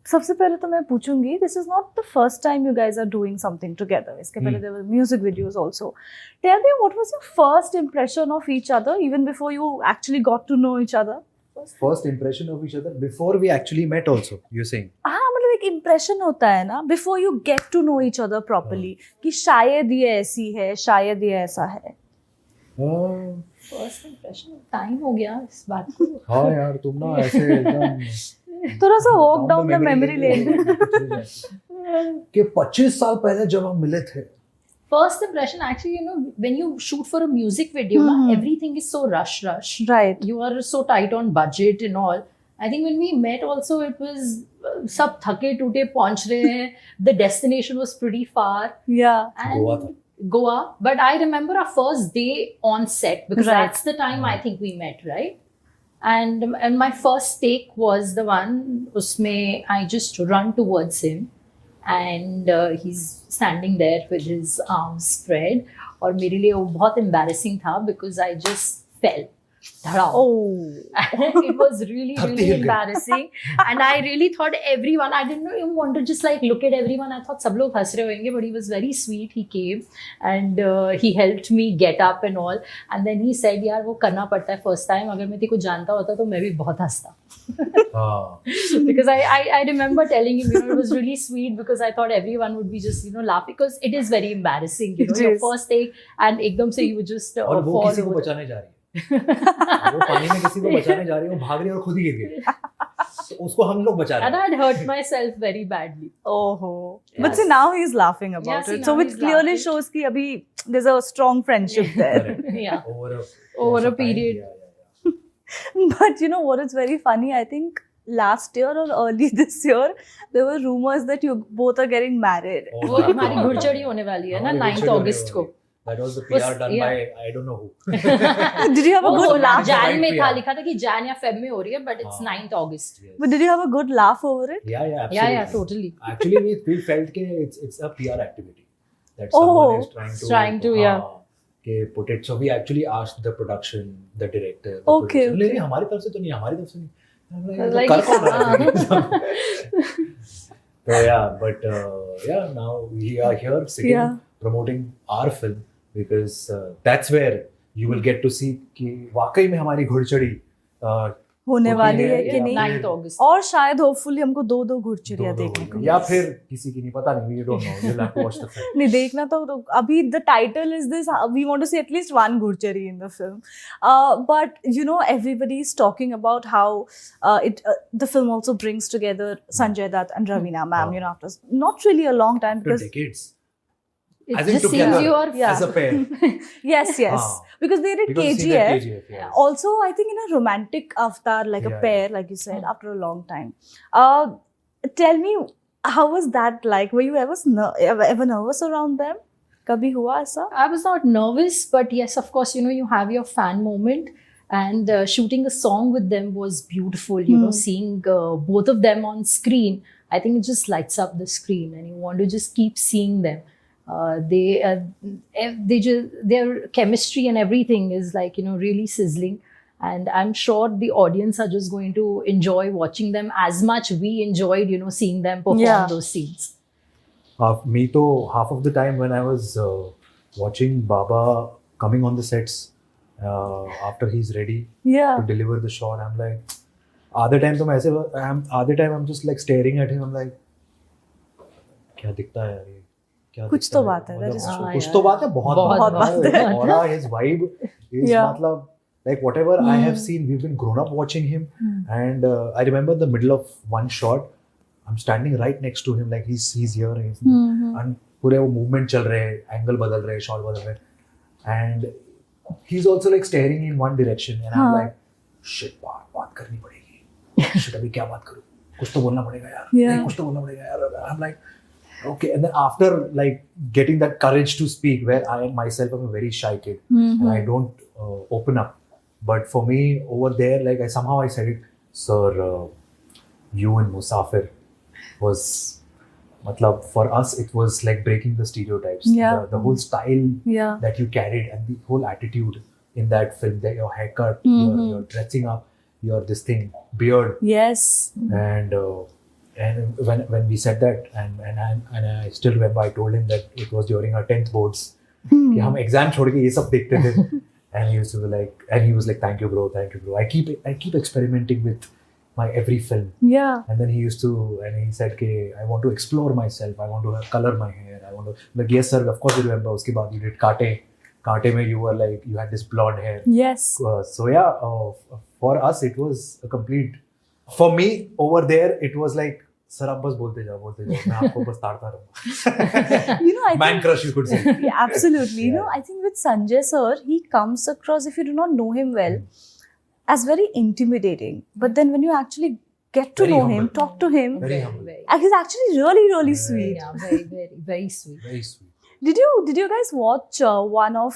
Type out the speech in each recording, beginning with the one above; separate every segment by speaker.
Speaker 1: सबसे पहले तो मैं पूछूंगी, this is not the first time you guys are doing something together. इसके पहले there were music videos also. Tell me, what was your first impression of each other even before you actually got to know each other?
Speaker 2: First impression of each other before we actually met also, you're saying?
Speaker 1: हाँ, मतलब एक impression होता है ना, before you get to know each other properly, कि शायद ये ऐसी है, शायद ये ऐसा है.
Speaker 3: First impression, time हो गया इस बात को.
Speaker 2: हाँ यार, तुम ना ऐसे एकदम
Speaker 1: थोड़ा सा walk down the memory lane.
Speaker 2: कि 25 साल पहले जब हम मिले थे.
Speaker 3: First impression, actually, you know, when you shoot for a music video, everything is so rush.
Speaker 1: Right.
Speaker 3: You are so tight on budget and all. I think when we met also, it was सब थके टूटे पहुंच रहे हैं. The destination was pretty far.
Speaker 1: Yeah.
Speaker 3: And Goa. But I remember our first day on set, because that's the time I think we met, right? And my first take was the one, usme I just run towards him. And he's standing there with his arms spread. और मेरे लिए वो बहुत embarrassing था, because I just fell.
Speaker 1: Oh.
Speaker 3: It was really embarrassing. And I really thought everyone, I didn't even want to just like look at everyone. I thought सब लोग हंस रहे होंगे, but he was very sweet. He came and he helped me get up and all. And then he said, यार वो करना पड़ता है first time. अगर मैं तेरे को जानता होता तो मैं भी बहुत हंसता. Because I remember telling him, you know, it was really sweet, because I thought everyone would be just, you know, laughing, because it is very embarrassing, you know, your first take and एकदम से you just
Speaker 2: और वो किसी को बचाने जा रही है. वो पानी में किसी को बचाने जा रही है, वो भाग रही है और खुद ही गिर गई. तो उसको हम लोग बचा रहे हैं.
Speaker 3: And I'd hurt myself very badly.
Speaker 1: Oh. Yes. But see, now he's laughing about it. So which clearly shows कि अभी there's a strong friendship there.
Speaker 3: Yeah.
Speaker 2: Over
Speaker 3: a period.
Speaker 2: Yeah.
Speaker 1: But you know what is very funny? I think last year or early this year, there were rumors that you both are getting married.
Speaker 3: वो हमारी घुड़चढ़ी होने वाली है ना 9th August को.
Speaker 2: That was the PR done by I don't know who.
Speaker 1: Did you have a good laugh?
Speaker 3: Jan में था, लिखा था कि Jan या Feb में हो रही है, but it's 9th August.
Speaker 1: But did you have a good laugh over it?
Speaker 2: Yeah, absolutely.
Speaker 3: Yeah, totally.
Speaker 2: Actually, we felt that it's a PR activity that someone is trying to put it. So we actually asked the production, the director.
Speaker 1: Okay.
Speaker 2: नहीं हमारी तरफ से तो नहीं, हमारी तरफ से नहीं. Like कर कौन रहा है? So yeah, but now we are here sitting promoting our film, because that's where you will get to see कि वाकई में हमारी घुड़चढ़ी
Speaker 1: होने वाली है कि नहीं.
Speaker 3: 9th August.
Speaker 1: और शायद होपफुली हमको दो घुड़चढ़ियाँ देखने को,
Speaker 2: या फिर किसी की नहीं, पता नहीं, we don't know. You'll have to watch the film.
Speaker 1: नहीं देखना तो अभी the title is this, we want to see at least one घुड़चढ़ी in the film. But you know, everybody is talking about how the film also brings together Sanjay Dutt and Raveena ma'am, you know, after not really a long time, because
Speaker 2: decades.
Speaker 3: It
Speaker 2: As in
Speaker 3: just
Speaker 2: together,
Speaker 3: seems you are
Speaker 2: as a pair.
Speaker 1: yes. Because they did KGF.
Speaker 2: Yeah.
Speaker 1: Also, I think in a romantic avatar, like a pair, like you said, after a long time. Tell me, how was that like? Were you ever nervous around them? Kabhi hua aisa?
Speaker 3: I was not nervous, but yes, of course, you know, you have your fan moment. And shooting a song with them was beautiful. You know, seeing both of them on screen, I think it just lights up the screen, and you want to just keep seeing them. Their chemistry and everything is like, you know, really sizzling, and I'm sure the audience are just going to enjoy watching them as much we enjoyed, you know, seeing them perform those scenes.
Speaker 2: Me too, half of the time when I was watching Baba coming on the sets after he's ready to deliver the shot, I'm like, other time I'm just like staring at him, I'm like, क्या दिखता है यार ये?
Speaker 1: कुछ तो बात है,
Speaker 2: कुछ तो बात है, बहुत बात है. Aura, his vibe is मतलब like whatever I have seen, we've been grown up watching him, and I remember the middle of one shot, I'm standing right next to him, like he's here, and पूरे वो movement चल रहे हैं, angle बदल रहे हैं, shot बदल रहे हैं, and he's also like staring in one direction, and I'm like, shit, बात करनी पड़ेगी, shit, अभी क्या बात करूँ, कुछ तो बोलना पड़ेगा यार, कुछ तो बोलना पड़ेगा यार. I'm like, okay, and then after like getting that courage to speak, where I myself am a very shy kid, and I don't open up, but for me over there, like I said it, sir, you and Musafir was, matlab, for us it was like breaking the stereotypes. The whole style that you carried, and the whole attitude in that film, that your haircut, your dressing up, your this thing, beard,
Speaker 1: yes,
Speaker 2: and And when we said that, and I still remember, I told him that it was during our 10th boards कि हम exam छोड़ के ये सब देखते थे. And he used to be like, and he was like, thank you bro. I keep experimenting with my every film.
Speaker 1: Yeah.
Speaker 2: And then he used to, and he said कि I want to explore myself. I want to color my hair. I want to, like, yes sir, of course you remember. उसके बाद you did कांटे में you were like, you had this blonde hair.
Speaker 1: Yes.
Speaker 2: So yeah, for us it was a complete. For me over there it was like, sir आप बस बोलते जाओ मैं आपको बस ताड़ता रहूँगा.
Speaker 1: You know, I
Speaker 2: Man
Speaker 1: think,
Speaker 2: crush you could say.
Speaker 1: yeah, absolutely. You know, I think with Sanjay sir, he comes across, if you do not know him well, as very intimidating. But then when you actually get to
Speaker 2: Very
Speaker 1: know
Speaker 2: humble.
Speaker 1: him, talk to him,
Speaker 2: Very humble.
Speaker 1: he's actually really sweet.
Speaker 3: Yeah, very sweet.
Speaker 2: Very sweet.
Speaker 1: Did you guys watch one of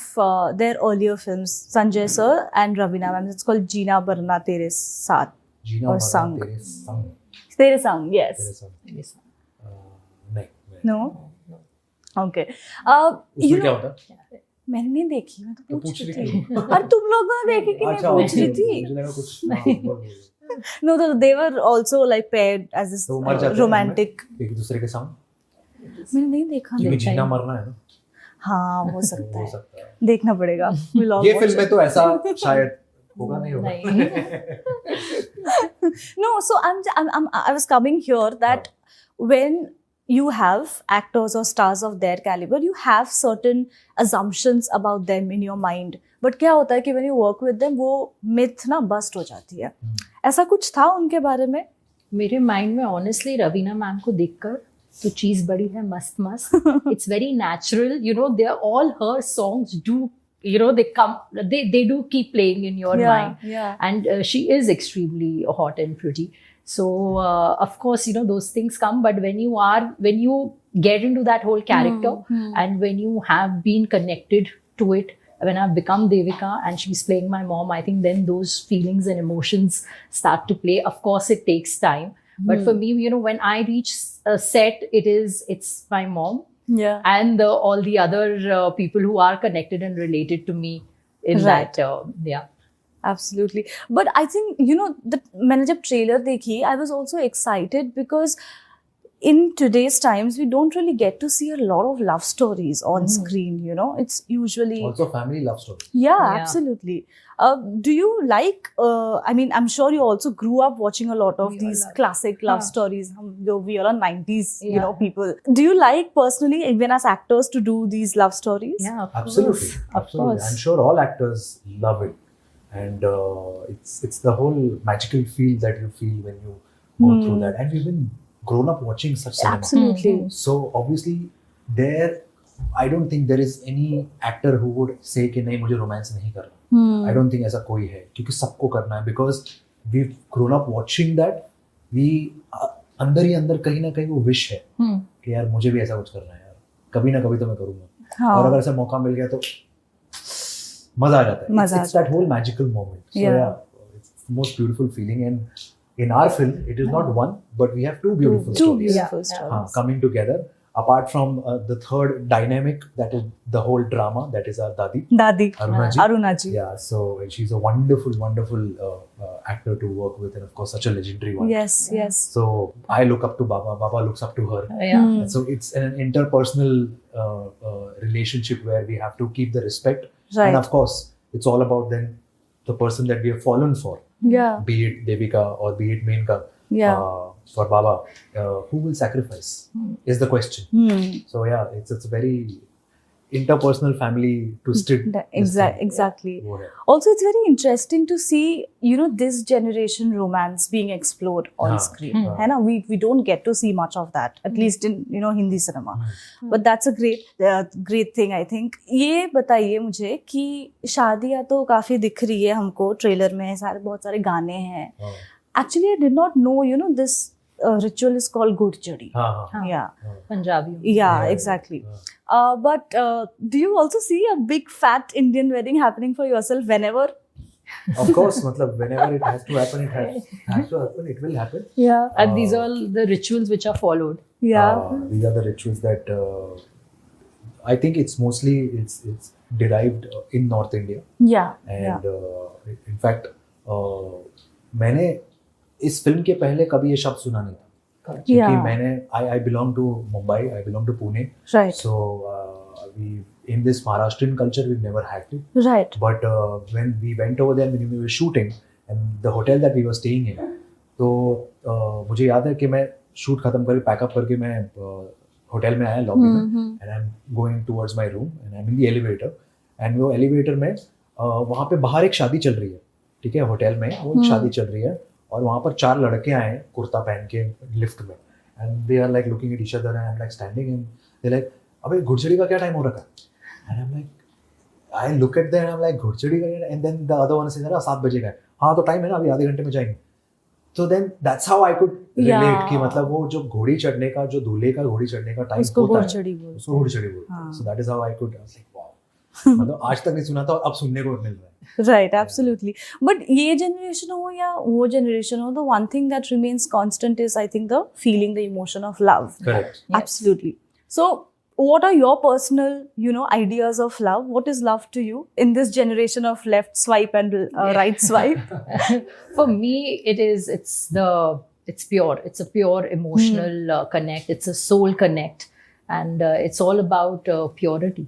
Speaker 1: their earlier films, Sanjay sir and Ravina ma'am? It's called Jeena Barna Tere Saath.
Speaker 2: Jeena
Speaker 1: Or
Speaker 2: Barna
Speaker 1: Sang.
Speaker 2: Tere Sang.
Speaker 1: Tere Sang, yes.
Speaker 2: Tere Sang.
Speaker 3: Yes.
Speaker 2: नहीं.
Speaker 1: No? Okay.
Speaker 2: उसमें
Speaker 1: You
Speaker 2: क्या
Speaker 1: know,
Speaker 2: होता?
Speaker 1: मैंने नहीं देखी, मैं तो
Speaker 2: तो
Speaker 1: पूछ
Speaker 2: पूछ
Speaker 1: रही
Speaker 2: रही
Speaker 1: थी. और तुम लोगों ने देखी कि नहीं पूछ रही थी?
Speaker 2: मुझे लगा कुछ.
Speaker 1: No, they were also like paired as this
Speaker 2: तो वो मर जाते हैं
Speaker 1: romantic.
Speaker 2: एक दूसरे के साथ.
Speaker 1: मैंने नहीं देखा.
Speaker 2: क्योंकि जीना मरना है ना.
Speaker 1: हाँ, हो सकता
Speaker 2: हो
Speaker 1: है.
Speaker 2: सकता है.
Speaker 1: देखना पड़ेगा. We'll all
Speaker 2: ये
Speaker 1: watch
Speaker 2: फिल्म में
Speaker 1: it.
Speaker 2: तो ऐसा शायद होगा नहीं होगा.
Speaker 1: No, so I was coming here that when you have actors or stars of their caliber, you have certain assumptions about them in your mind. But क्या होता है कि when you work with them, वो myth ना bust हो जाती है. ऐसा कुछ था उनके बारे में?
Speaker 3: मेरे माइंड में ऑनेस्टली रवीना मैम को देखकर तो चीज बड़ी है मस्त. It's very natural, you know, they all her songs do, you know, they do keep playing in your mind.
Speaker 1: Yeah.
Speaker 3: And she is extremely hot and pretty. So of course, you know, those things come. But when you get into that whole character, and when you have been connected to it, when I've become Devika and she's playing my mom, I think then those feelings and emotions start to play. Of course, it takes time. But for me, you know, when I reach a set, it's my mom.
Speaker 1: Yeah.
Speaker 3: And all the other people who are connected and related to me in
Speaker 1: Right.
Speaker 3: that. Yeah.
Speaker 1: Absolutely. But I think, you know, मैंने जब trailer देखी, I was also excited because in today's times, we don't really get to see a lot of love stories on screen, you know. It's usually...
Speaker 2: Also family love story.
Speaker 1: Yeah, absolutely. Do you like, I mean, I'm sure you also grew up watching a lot of these classic love stories. We are on 90s, you know, people. Do you like personally, even as actors, to do these love stories?
Speaker 3: Yeah, of
Speaker 2: Absolutely.
Speaker 3: course.
Speaker 2: Absolutely. I'm sure all actors love it. And it's the whole magical feel that you feel when you go through that. And we've been grown up watching such cinema.
Speaker 1: Absolutely.
Speaker 2: So obviously there, I don't think there is any actor who would say कि नहीं मुझे romance नहीं करना. I don't think ऐसा कोई है क्योंकि सबको करना है because we've grown up watching that. We अंदर ही अंदर कहीं ना कहीं वो wish है कि यार मुझे भी ऐसा कुछ करना है यार, कभी ना कभी तो मैं करूँगा. और अगर ऐसा मौका मिल गया तो मजा आ जाता है. It's that whole magical moment. So yeah, it's the most beautiful feeling. And in our film, it is not one, but we have two beautiful
Speaker 1: Two
Speaker 2: stories
Speaker 1: beautiful stories.
Speaker 2: coming together. Apart from the third dynamic, that is the whole drama, that is our Dadi.
Speaker 1: Dadi.
Speaker 2: Aruna
Speaker 1: ji.
Speaker 2: Yeah, so she's a wonderful actor to work with, and of course, such a legendary one.
Speaker 1: Yes.
Speaker 2: So I look up to Baba, Baba looks up to her.
Speaker 3: Yeah.
Speaker 2: And so it's an interpersonal relationship where we have to keep the respect.
Speaker 1: Right.
Speaker 2: And of course, it's all about then the person that we have fallen for.
Speaker 1: Yeah.
Speaker 2: Be it Devika or be it Menka.
Speaker 1: Yeah.
Speaker 2: For Baba, who will sacrifice is the question. So yeah, it's a very interpersonal family twisted.
Speaker 1: Exactly. Also, it's very interesting to see, you know, this generation romance being explored on screen. है ना? We don't get to see much of that, at least in, you know, Hindi cinema. But that's a great thing, I think. ये बताइए मुझे कि शादियाँ तो काफी दिख रही है हमको ट्रेलर में, बहुत सारे गाने हैं. Actually, I did not know, you know, this ritual is called Gurjari. Yeah.
Speaker 3: Punjabi.
Speaker 1: Yeah, exactly. But do you also see a big fat Indian wedding happening for yourself whenever?
Speaker 2: Of course, matlab, whenever it has to happen, it will happen.
Speaker 3: Yeah. And these are all the rituals which are followed.
Speaker 1: Yeah.
Speaker 2: These are the rituals that I think it's mostly it's derived in North India.
Speaker 1: Yeah.
Speaker 2: And in fact, मैंने इस film के पहले कभी ये शब्द सुना नहीं था. क्योंकि मैंने I belong to Mumbai, I belong to Pune,
Speaker 1: right,
Speaker 2: so we in this Maharashtrian culture we've never had to,
Speaker 1: right,
Speaker 2: but when we went over there when we were shooting and the hotel that we were staying in, तो मुझे याद है कि मैं shoot खत्म करके pack up करके मैं होटल में आया लॉबी में and I am going towards my room and I M in the elevator and वो एलिवेटर में वहाँ पे बाहर एक शादी चल रही है, ठीक है, होटल में वो एक शादी चल रही है और वहाँ पर 4 लड़के आए हैं कुर्ता पहन के लिफ्ट में and they are like looking at each other and I am like standing and they like अबे घुड़चड़ी का क्या टाइम हो रखा है and I am like I look at them and I am like घुड़चड़ी का and then the other one says 7 बजे का है, हाँ तो टाइम है ना, अभी आधे घंटे में जाएंगे. So then that's how I could relate कि मतलब वो जो घोड़ी चढ़ने का, जो दूल्हे का घोड़ी चढ़ने का टाइम होता है उसको घोड़चड़ी बोलते हैं. So that is how I could, I was like wow. मतलब आज तक नहीं सुना था और अब सुनने को मिल रहा है.
Speaker 1: Right, absolutely. But ये generation हो या वो generation हो, the one thing that remains constant is I think the feeling, the emotion of love.
Speaker 2: Correct.
Speaker 3: Yes.
Speaker 1: Absolutely. So what are your personal, ideas of love? What is love to you in this generation of left swipe and right swipe?
Speaker 3: For me, it's pure. It's a pure emotional connect. It's a soul connect, and it's all about purity.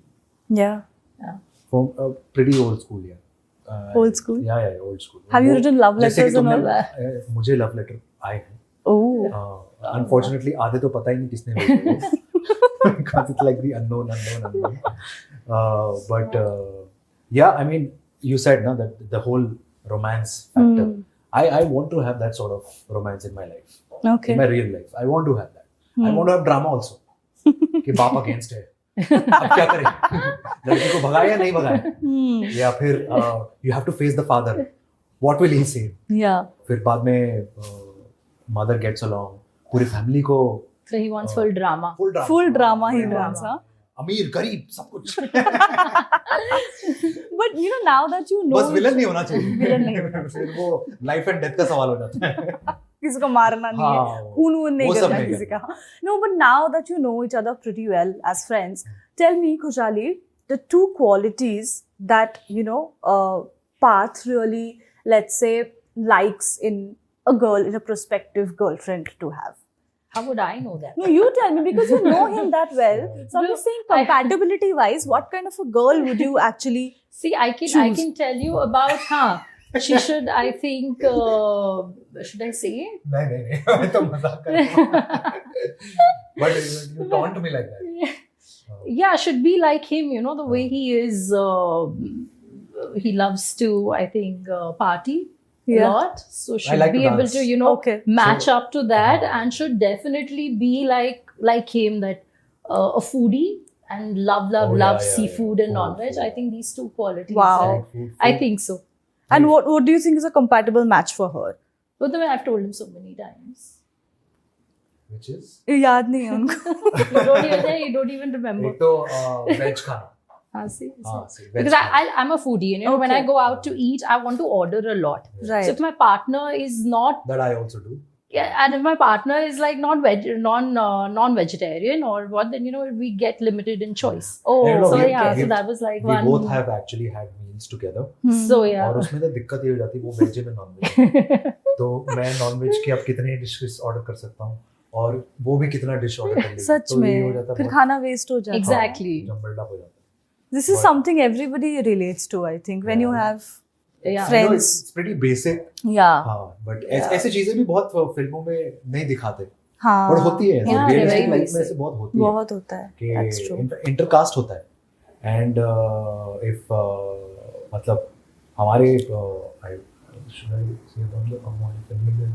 Speaker 1: Yeah.
Speaker 2: From pretty old school, yeah.
Speaker 1: Old school?
Speaker 2: Yeah, old school.
Speaker 1: Have you written love letters and all that?
Speaker 2: मुझे love letter आए हैं.
Speaker 1: Oh.
Speaker 2: Unfortunately, आधे तो पता ही नहीं किसने भेजे. Because it's like the unknown. But yeah, I mean, you said na that the whole romance factor. I want to have that sort of romance in my life.
Speaker 1: Okay.
Speaker 2: In my real life, I want to have that. I want to have drama also. कि बाप against है. अब क्या करें? लड़की को भगाए या नहीं भगाए? या फिर you have to face the father. What will he say?
Speaker 1: Yeah.
Speaker 2: फिर बाद में mother gets along. पूरी family को.
Speaker 3: So he wants full drama.
Speaker 1: Full drama he wants, huh?
Speaker 2: अमीर गरीब सब कुछ.
Speaker 1: But now that you know,
Speaker 2: बस विलन नहीं होना चाहिए.
Speaker 1: विलन नहीं होना चाहिए.
Speaker 2: फिर वो लाइफ एंड डेथ का सवाल हो जाता है.
Speaker 1: किसी को मारना नहीं है, खून नहीं करना किसी का. No, but now that you know each other pretty well as friends, tell me, Khushali, the 2 qualities that Parth really, let's say, likes in a girl, in a prospective girlfriend to have.
Speaker 3: How would I know that?
Speaker 1: No, you tell me because you know him that well. So I'm just saying, compatibility-wise, what kind of a girl would you actually
Speaker 3: see? I can tell you about she should. I think. Should I say it?
Speaker 2: नहीं. मैं तो मजाक कर रहा हूँ. But you taunt me like that.
Speaker 3: Yeah, should be like him. The way he is. He loves to, I think, party. A lot, so should
Speaker 2: like
Speaker 3: be able to match up to that, and should definitely be like him, that a foodie and love seafood and non-veg. I think these 2 qualities.
Speaker 1: Wow.
Speaker 3: I think so.
Speaker 1: And what do you think is a compatible match for her?
Speaker 3: But the way I've told him so many times.
Speaker 2: Which is?
Speaker 1: याद नहीं है उनको.
Speaker 3: You don't even remember.
Speaker 2: एक तो veg खाना.
Speaker 3: See. Because I'm a foodie, when I go out to eat, I want to order a lot.
Speaker 1: Right.
Speaker 3: So if my partner is not,
Speaker 2: that I also do.
Speaker 3: Yeah, and if my partner is like non-vegetarian or what, then we get limited in choice.
Speaker 1: Oh,
Speaker 3: so that was like
Speaker 2: we both have actually had meals together.
Speaker 3: So yeah.
Speaker 2: और उसमें तो दिक्कत ये हो जाती है वो veg में नॉन-वेज. तो मैं नॉन-वेज के अब कितने डिशेस ऑर्डर कर सकता हूँ और वो भी कितना डिश ऑर्डर कर लेगी.
Speaker 1: सच में फिर खाना वेस्ट हो जाता है.
Speaker 3: Exactly.
Speaker 2: जंबलडा हो जाता है.
Speaker 1: This is something everybody relates to, I think, when you have friends.
Speaker 2: It's pretty basic.
Speaker 1: Yeah.
Speaker 2: But ऐसी चीजें भी बहुत फिल्मों में नहीं दिखाते.
Speaker 1: हाँ.
Speaker 2: और होती है. रियलिस्टिक लाइफ में ऐसे बहुत होती है.
Speaker 1: बहुत होता है. That's true.
Speaker 2: इंटरकास्ट होता है. And if मतलब हमारे should I say about हमारे family में?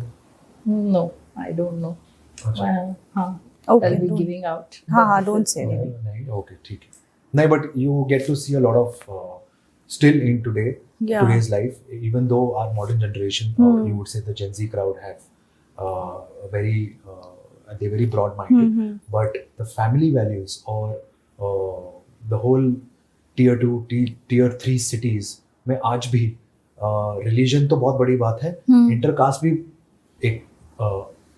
Speaker 3: No, I don't know. हाँ.
Speaker 1: Okay.
Speaker 3: I'll be giving out.
Speaker 1: हाँ, don't say anything.
Speaker 2: नहीं, okay, ठीक है. No, but you get to see a lot of still in today's life, even though our modern generation, you would say the Gen Z crowd have they're very broad-minded, but the family values or the whole tier 2, tier 3 cities में आज भी religion तो बहुत बड़ी बात है, intercaste भी एक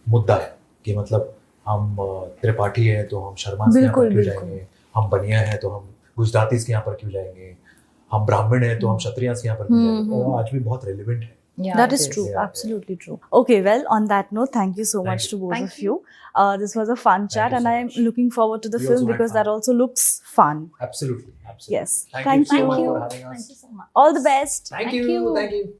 Speaker 2: मुद्दा है कि मतलब हम त्रिपाठी है तो हम शर्मा के यहाँ पर क्यों जाएंगे, हम बनिया है तो हम गुजरातीस के यहाँ पर क्यों जाएंगे, हम ब्राह्मण है तो हम क्षत्रियास के यहाँ पर क्यों जाएंगे. वो आज भी बहुत रेलिवेंट है.
Speaker 3: Yeah,
Speaker 1: that
Speaker 3: it
Speaker 1: is true.
Speaker 2: Yeah,
Speaker 1: Absolutely true. Okay, well, on that note, thank you so
Speaker 2: Thank
Speaker 1: much
Speaker 2: you.
Speaker 1: to both
Speaker 3: Thank
Speaker 1: of you. This was a fun chat,
Speaker 2: you
Speaker 1: and
Speaker 2: so
Speaker 1: I am
Speaker 2: much.
Speaker 1: looking forward to the
Speaker 2: We
Speaker 1: film
Speaker 2: also had
Speaker 1: because that
Speaker 2: fun.
Speaker 1: also looks fun.
Speaker 2: Absolutely. Absolutely.
Speaker 1: Yes.
Speaker 2: Thank
Speaker 1: Thank
Speaker 2: you so
Speaker 1: you.
Speaker 2: much for having us.
Speaker 3: Thank you so much.
Speaker 1: All the best.
Speaker 2: Thank
Speaker 3: Thank
Speaker 2: you.
Speaker 3: you.
Speaker 2: Thank you.